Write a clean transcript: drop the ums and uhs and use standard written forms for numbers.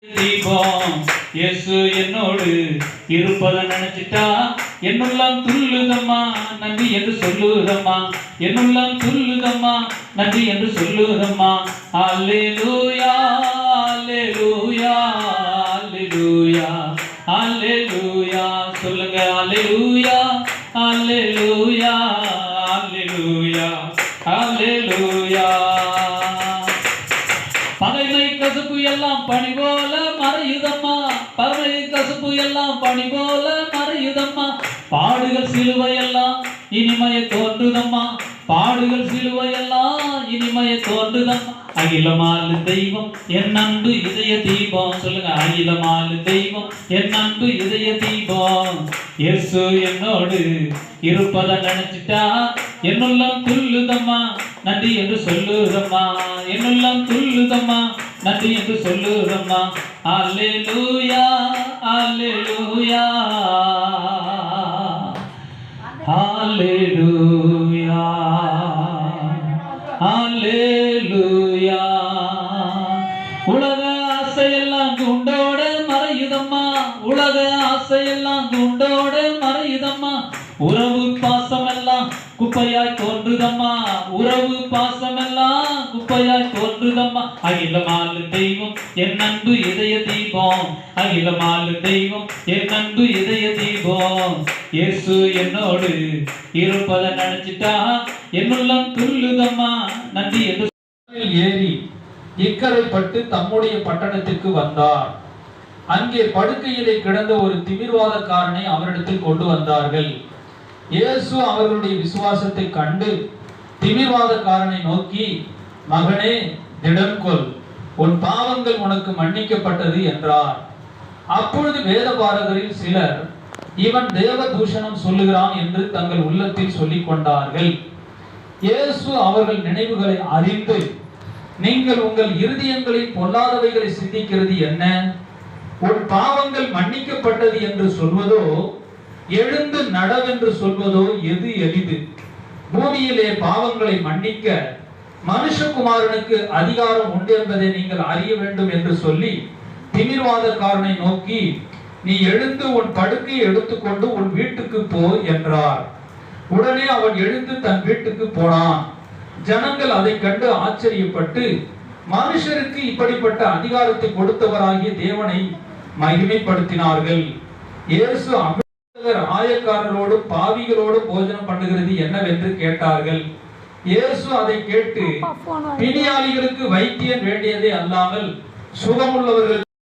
தீபம் இயேசு என்னோடு இருப்பதை நினைச்சிட்டா என்னுள்ளம் துள்ளுதம்மா நன்றி என்று சொல்லுதம்மா. என்னுள்ளம் துள்ளுதம்மா நன்றி என்று சொல்லுதம்மா. அல்லேலூயா அல்லேலூயா அல்லேலூயா அல்லேலூயா சொல்லுங்க. அல்லேலூயா அல்லேலூயா அல்லேலூயா அல்லேலூயா. பகைமை கசப்பு எல்லாம் பனி போல மறையுதம்மா. பகைமை கசப்பு எல்லாம் பனி போல மறையுதம்மா. பாடுகள் சிலுவை எல்லாம் இனிமையை தோன்றுதம்மா. பாடுகள் சிலுவை எல்லாம் இனிமையை தோன்றுதம்மா. அகிலமாலு தெய்வம் என் அன்பு இதய தீபம் சொல்லுங்க. அகிலமாலு தெய்வம் என் அன்பு இதய தீபம் இயேசு என்னோடு இருப்பதை நினைச்சிட்டா என்னுள்ளம் துள்ளுதம்மா நன்றி என்று சொல்லுதம்மா. என்னுள்ளம் துள்ளுதம்மா நன்றி என்று சொல்லுதம்மா. அல்லேலூயா அல்லேலூயா அல்லேலூயா அல்லேலூயா. உலக ஆசையெல்லாம் குண்டோட மறையுதம்மா. உலக ஆசையெல்லாம் குண்டோட மறையுதம்மா. உறவு பாசமெல்லாம் குப்பையாய் தோன்றுதம்மா. உறவு பாசமெல்லாம் குப்பையாய் தோன்றுதம்மா. அகிலமாலு தெய்வம் என் அன்பு இதய தீபம். அகிலமாலு தெய்வம் என் அன்பு இதய தீபம் இயேசு என்னோடு இருப்பதை நினைச்சிட்டா என்னுள்ளம் துள்ளுதம்மா நன்றி என்று ஏறி இக்கரைப்பட்டு தம்முடைய பட்டணத்திற்கு வந்தார். அங்கே படுக்கையிலே கிடந்த ஒரு திமிர்வாதக்காரனை அவரிடத்தில் கொண்டு வந்தார்கள். இயேசு அவர்களுடைய விசுவாசத்தை கண்டு திமிர்வாதக்காரனை நோக்கி, மகனே திடம் கொள், உன் பாவங்கள் உனக்கு மன்னிக்கப்பட்டது என்றார். அப்பொழுது வேதபாரகரில் சிலர் இவன் தேவ தூஷணம் சொல்லுகிறான் என்று தங்கள் உள்ளத்தில் சொல்லிக் கொண்டார்கள். இயேசு அவர்கள் நினைவுகளை அறிந்து, நீங்கள் உங்கள் இருதயங்களில் பொல்லாதவைகளை சிந்திக்கிறது என்ன? உன் பாவங்கள் மன்னிக்கப்பட்டது என்று சொல்வதோ எழுந்து நடவென்று சொல்வதோ எது எளிது? பூமியிலே பாவங்களை மன்னிக்க மனுஷகுமாரனுக்கு அதிகாரம் உண்டு என்பதை நீங்கள் அறிய வேண்டும் என்று சொல்லி திமிர்வாதக்காரனை நோக்கி, நீ எழுந்து உன் படுக்கையை எடுத்துக்கொண்டு உன் வீட்டுக்கு போ என்றார். உடனே அவன் எழுந்து தன் வீட்டுக்கு போனான். ஜனங்கள் அதை கண்டு ஆச்சரியப்பட்டு, மனுஷருக்கு இப்படிப்பட்ட அதிகாரத்தை கொடுத்தவராகிய தேவனை மகிமைப்படுத்தினார்கள். இயேசு ஆயக்காரரோடு பாவிகளோடு போஜனம் பண்ணுகிறது என்னவென்று கேட்டார்கள். இயேசு அதை கேட்டு, பிணியாளிகளுக்கு வைத்தியன் வேண்டியதே அல்லாமல் சுகமுள்ளவர்கள்